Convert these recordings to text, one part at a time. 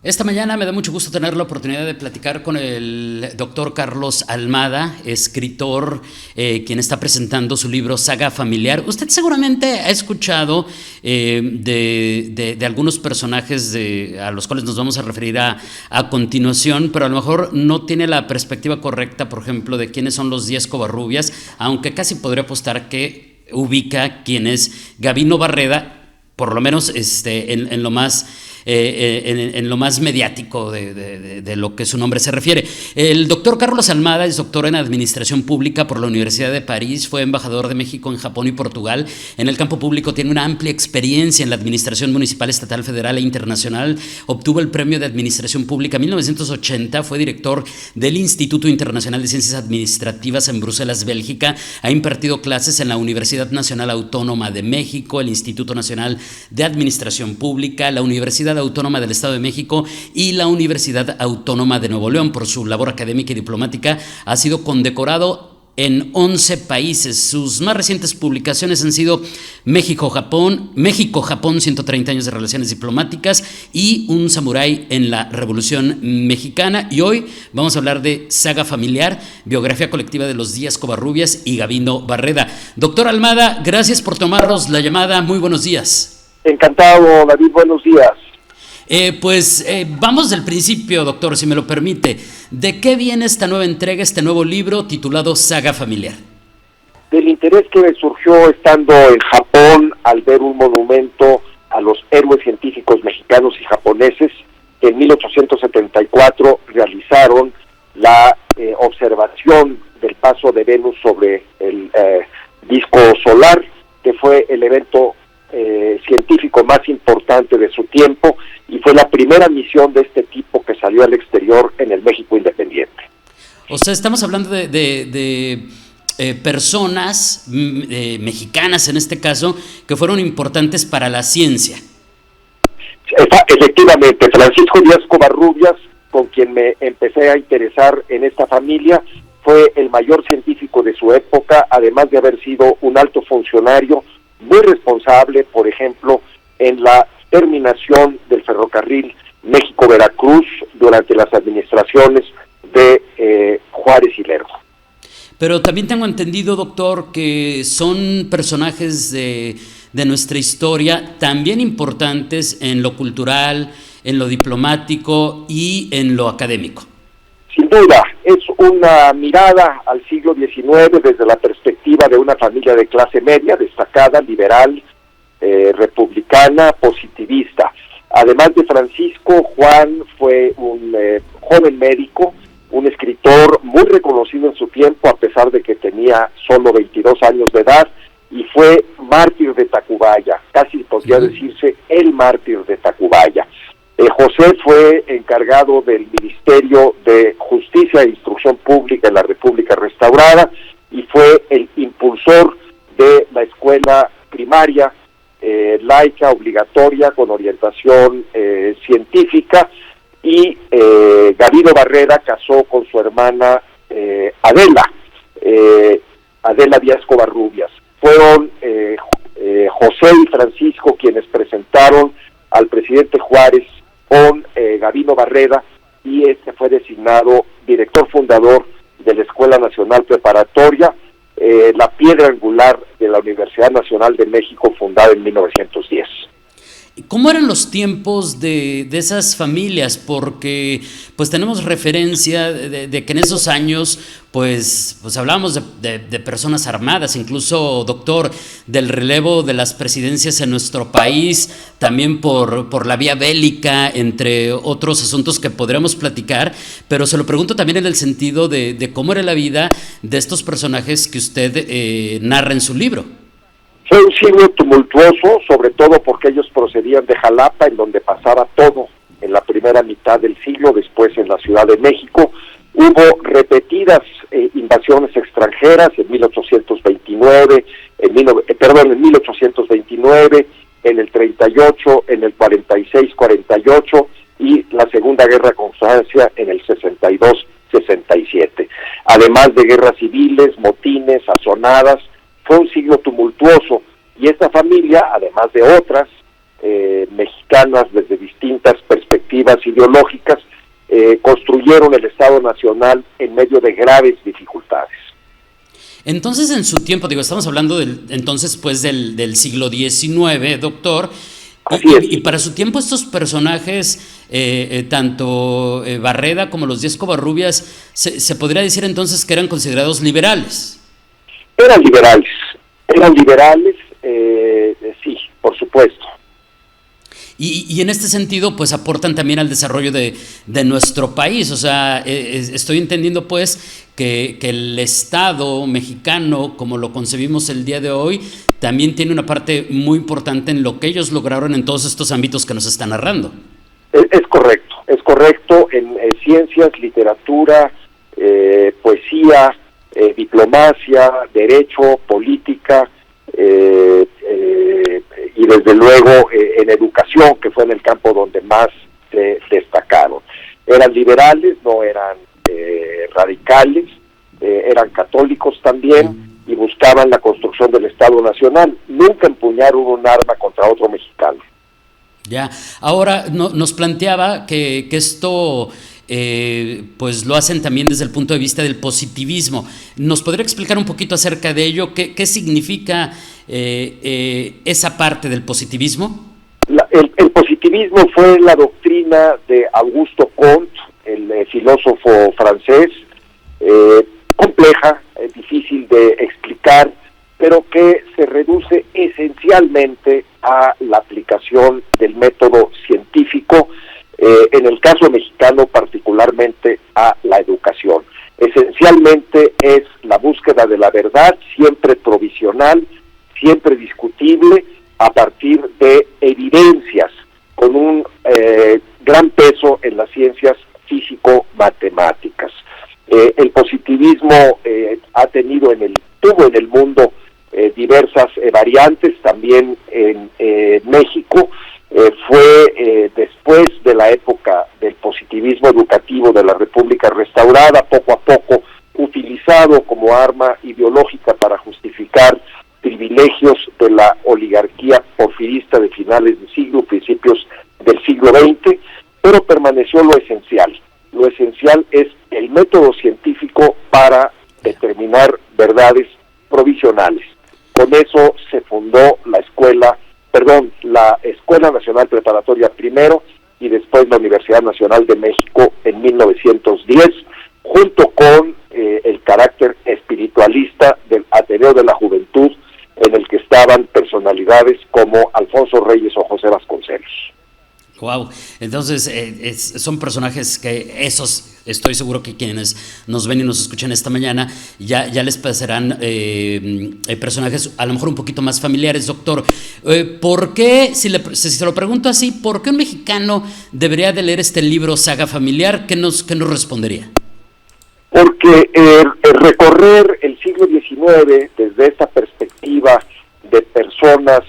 Esta mañana me da mucho gusto tener la oportunidad de platicar con el doctor Carlos Almada, escritor, quien está presentando su libro Saga Familiar. Usted seguramente ha escuchado de algunos personajes a los cuales nos vamos a referir a continuación, pero a lo mejor no tiene la perspectiva correcta, por ejemplo, de quiénes son los 10 Covarrubias, aunque casi podría apostar que ubica quién es Gabino Barreda, por lo menos en lo más en lo más mediático de lo que su nombre se refiere. El doctor Carlos Almada es doctor en Administración Pública por la Universidad de París, fue embajador de México en Japón y Portugal. En el campo público tiene una amplia experiencia en la administración municipal, estatal, federal e internacional. Obtuvo el Premio de Administración Pública en 1980, fue director del Instituto Internacional de Ciencias Administrativas en Bruselas, Bélgica. Ha impartido clases en la Universidad Nacional Autónoma de México, el Instituto Nacional de Administración Pública, la Universidad Autónoma del Estado de México y la Universidad Autónoma de Nuevo León. Por su labor académica y diplomática ha sido condecorado en 11 países. Sus más recientes publicaciones han sido México-Japón, 130 años de relaciones diplomáticas y Un samurái en la Revolución Mexicana. Y hoy vamos a hablar de Saga Familiar, biografía colectiva de los Díaz Covarrubias y Gabino Barreda. Doctor Almada, gracias por tomarnos la llamada. Muy buenos días. Encantado, David, buenos días. Vamos del principio, doctor, si me lo permite. ¿De qué viene esta nueva entrega, este nuevo libro titulado Saga Familiar? Del interés que me surgió estando en Japón al ver un monumento a los héroes científicos mexicanos y japoneses que en 1874 realizaron la observación del paso de Venus sobre el disco solar, que fue el evento científico más importante de su tiempo y fue la primera misión de este tipo que salió al exterior en el México independiente. O sea, estamos hablando de personas mexicanas en este caso que fueron importantes para la ciencia. Efectivamente, Francisco Díaz Covarrubias, con quien me empecé a interesar en esta familia, fue el mayor científico de su época, además de haber sido un alto funcionario muy responsable, por ejemplo, en la terminación del ferrocarril México-Veracruz durante las administraciones de Juárez y Lerdo. Pero también tengo entendido, doctor, que son personajes de nuestra historia también importantes en lo cultural, en lo diplomático y en lo académico. Sin duda, es una mirada al siglo XIX desde la perspectiva de una familia de clase media, destacada, liberal, republicana, positivista. Además de Francisco, Juan fue un joven médico, un escritor muy reconocido en su tiempo, a pesar de que tenía solo 22 años de edad, y fue mártir de Tacubaya, casi podría decirse el mártir de Tacubaya. José fue encargado del Ministerio de Justicia e Instrucción Pública en la República Restaurada y fue el impulsor de la escuela primaria laica, obligatoria, con orientación científica, y Gabino Barreda casó con su hermana Adela Díaz Covarrubias. Fueron José y Francisco quienes presentaron al presidente Juárez con Gabino Barreda, y este fue designado director fundador de la Escuela Nacional Preparatoria, la piedra angular de la Universidad Nacional de México, fundada en 1910. ¿Cómo eran los tiempos de esas familias? Porque pues tenemos referencia de que en esos años pues hablábamos de personas armadas, incluso, doctor, del relevo de las presidencias en nuestro país, también por la vía bélica, entre otros asuntos que podríamos platicar, pero se lo pregunto también en el sentido de cómo era la vida de estos personajes que usted narra en su libro. Fue un siglo tumultuoso, sobre todo porque ellos procedían de Jalapa, en donde pasaba todo en la primera mitad del siglo, después en la Ciudad de México. Hubo repetidas invasiones extranjeras en 1829, en 1829, en el 38, en el 46-48 y la Segunda Guerra con Francia en el 62-67. Además de guerras civiles, motines, azonadas. Fue un siglo tumultuoso, y esta familia, además de otras mexicanas desde distintas perspectivas, perspectivas ideológicas, construyeron el Estado Nacional en medio de graves dificultades. Entonces, en su tiempo, estamos hablando entonces pues del siglo XIX, doctor, y para su tiempo estos personajes, tanto Barreda como los 10 Covarrubias, se podría decir entonces que eran considerados liberales. Eran liberales, sí, por supuesto. Y en este sentido, pues aportan también al desarrollo de nuestro país. O sea, estoy entendiendo pues que el Estado mexicano, como lo concebimos el día de hoy, también tiene una parte muy importante en lo que ellos lograron en todos estos ámbitos que nos están narrando. Es correcto en ciencias, literatura, poesía, diplomacia, derecho, política, y desde luego en educación, que fue en el campo donde más se destacaron. Eran liberales, no eran radicales, eran católicos también, y buscaban la construcción del Estado Nacional. Nunca empuñaron un arma contra otro mexicano. Ya, ahora nos planteaba que esto pues lo hacen también desde el punto de vista del positivismo. ¿Nos podría explicar un poquito acerca de ello? ¿Qué significa esa parte del positivismo? El positivismo fue la doctrina de Augusto Comte, el filósofo francés, compleja, difícil de explicar, pero que se reduce esencialmente a la aplicación del método científico, en el caso mexicano particularmente a la educación. Esencialmente es la búsqueda de la verdad, siempre provisional, siempre discutible, a partir de evidencias, con un gran peso en las ciencias físico-matemáticas. El positivismo tuvo en el mundo diversas variantes, también en México. Fue después de la época del positivismo educativo de la República restaurada, poco a poco utilizado como arma ideológica para justificar privilegios de la oligarquía porfirista de finales de siglo, principios del siglo XX, pero permaneció lo esencial. Lo esencial es el método científico para determinar verdades provisionales. Con eso se fundó la Escuela Nacional Preparatoria primero y después la Universidad Nacional de México en 1910, junto con el carácter espiritualista del Ateneo de la Juventud, en el que estaban personalidades como Alfonso Reyes o José Vasconcelos. Wow, entonces son personajes que estoy seguro que quienes nos ven y nos escuchan esta mañana ya les parecerán personajes a lo mejor un poquito más familiares. Doctor, ¿por qué, si se lo pregunto así, por qué un mexicano debería de leer este libro Saga Familiar? ¿Qué nos respondería? Porque recorrer el siglo XIX desde esta perspectiva de personas,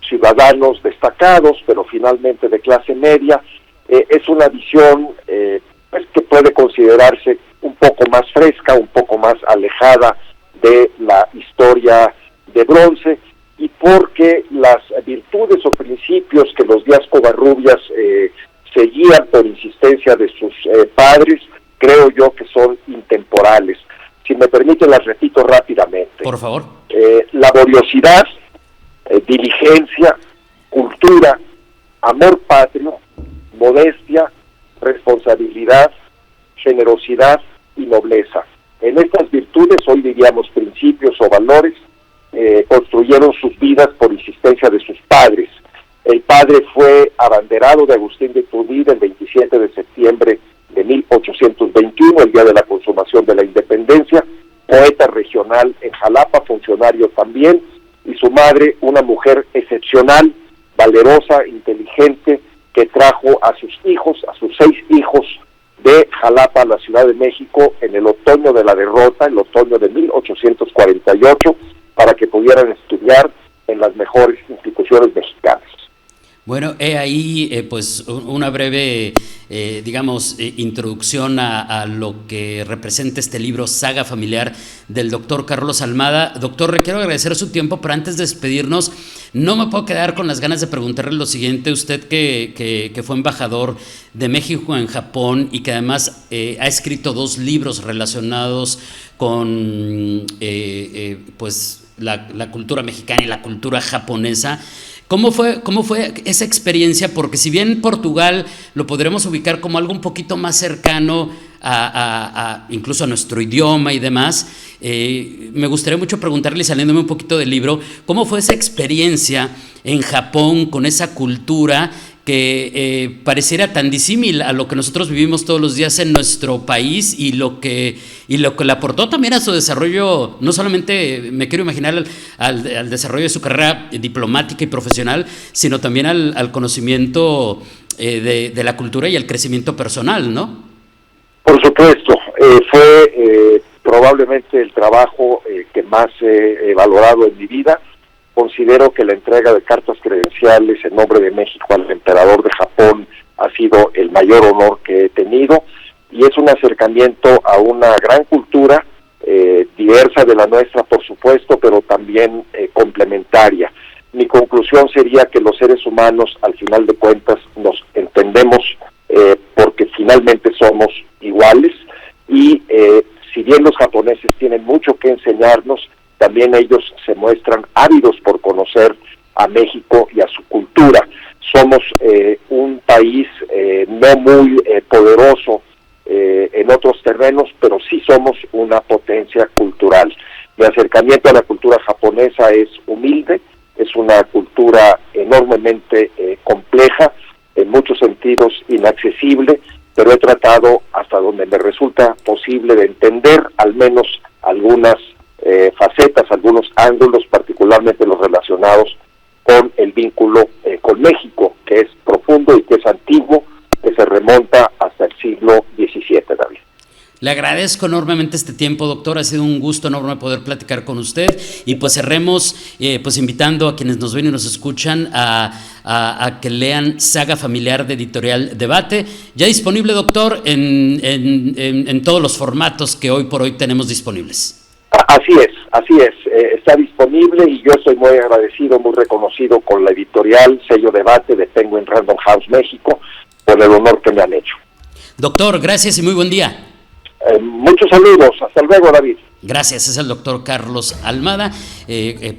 ciudadanos destacados, pero finalmente de clase media, es una visión pues que puede considerarse un poco más fresca, un poco más alejada de la historia de bronce, y porque las virtudes o principios que los Díaz Covarrubias seguían por insistencia de sus padres, creo yo que son intemporales. Si me permiten, las repito rápidamente. Por favor. Laboriosidad, diligencia, cultura, amor patrio, modestia, responsabilidad, generosidad y nobleza. En estas virtudes, hoy diríamos principios o valores, construyeron sus vidas por insistencia de sus padres. El padre fue abanderado de Agustín de Iturbide el 27 de septiembre de 1821, el día de la consumación de la independencia, poeta regional en Jalapa, funcionario también, y su madre, una mujer excepcional, valerosa, inteligente, que trajo a sus 6 hijos de Jalapa a la Ciudad de México en el otoño de la derrota, el otoño de 1848, para que pudieran estudiar en las mejores instituciones mexicanas. Bueno, he ahí pues una breve introducción a lo que representa este libro, Saga Familiar, del doctor Carlos Almada. Doctor, le quiero agradecer su tiempo, pero antes de despedirnos, no me puedo quedar con las ganas de preguntarle lo siguiente. Usted que fue embajador de México en Japón y que además ha escrito 2 libros relacionados con pues la cultura mexicana y la cultura japonesa. ¿Cómo fue esa experiencia? Porque si bien Portugal lo podremos ubicar como algo un poquito más cercano incluso a nuestro idioma y demás, me gustaría mucho preguntarle, saliéndome un poquito del libro, ¿cómo fue esa experiencia en Japón con esa cultura que pareciera tan disímil a lo que nosotros vivimos todos los días en nuestro país y lo que le aportó también a su desarrollo? No solamente me quiero imaginar al desarrollo de su carrera diplomática y profesional, sino también al conocimiento de la cultura y al crecimiento personal, ¿no? Por supuesto, fue probablemente el trabajo que más he valorado en mi vida. Considero que la entrega de cartas credenciales en nombre de México al emperador de Japón ha sido el mayor honor que he tenido, y es un acercamiento a una gran cultura, diversa de la nuestra, por supuesto, pero también complementaria. Mi conclusión sería que los seres humanos, al final de cuentas, nos entendemos porque finalmente somos iguales, y si bien los japoneses tienen mucho que enseñarnos, también ellos se muestran ávidos por conocer a México y a su cultura. Somos un país no muy poderoso en otros terrenos, pero sí somos una potencia cultural. Mi acercamiento a la cultura japonesa es humilde, es una cultura enormemente compleja, en muchos sentidos inaccesible, pero he tratado hasta donde me resulta posible de entender al menos algunas facetas, algunos ángulos, particularmente los relacionados con el vínculo con México, que es profundo y que es antiguo, que se remonta hasta el siglo XVII, David. Le agradezco enormemente este tiempo, doctor. Ha sido un gusto enorme poder platicar con usted, y pues cerremos pues invitando a quienes nos ven y nos escuchan a que lean Saga Familiar de Editorial Debate, ya disponible, doctor, en todos los formatos que hoy por hoy tenemos disponibles. Así es, está disponible, y yo estoy muy agradecido, muy reconocido con la editorial Sello Debate de Penguin Random House México por el honor que me han hecho. Doctor, gracias y muy buen día. Muchos saludos, hasta luego, David. Gracias, es el doctor Carlos Almada,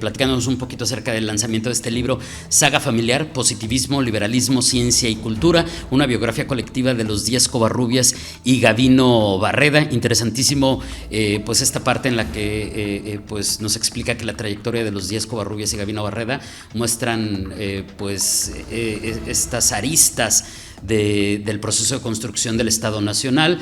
platicándonos un poquito acerca del lanzamiento de este libro, Saga Familiar, Positivismo, Liberalismo, Ciencia y Cultura, una biografía colectiva de los 10 Covarrubias y Gavino Barreda. Interesantísimo, pues esta parte en la que pues nos explica que la trayectoria de los 10 Covarrubias y Gavino Barreda muestran estas aristas del proceso de construcción del Estado Nacional,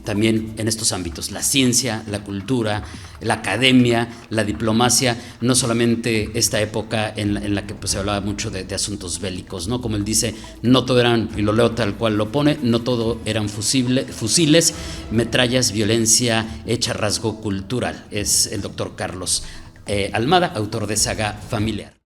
también en estos ámbitos, la ciencia, la cultura, la academia, la diplomacia, no solamente esta época en la que pues, se hablaba mucho de asuntos bélicos, ¿no? Como él dice, no todo eran, y lo leo tal cual lo pone, no todo eran fusiles, metrallas, violencia hecha rasgo cultural. Es el doctor Carlos Almada, autor de Saga Familiar.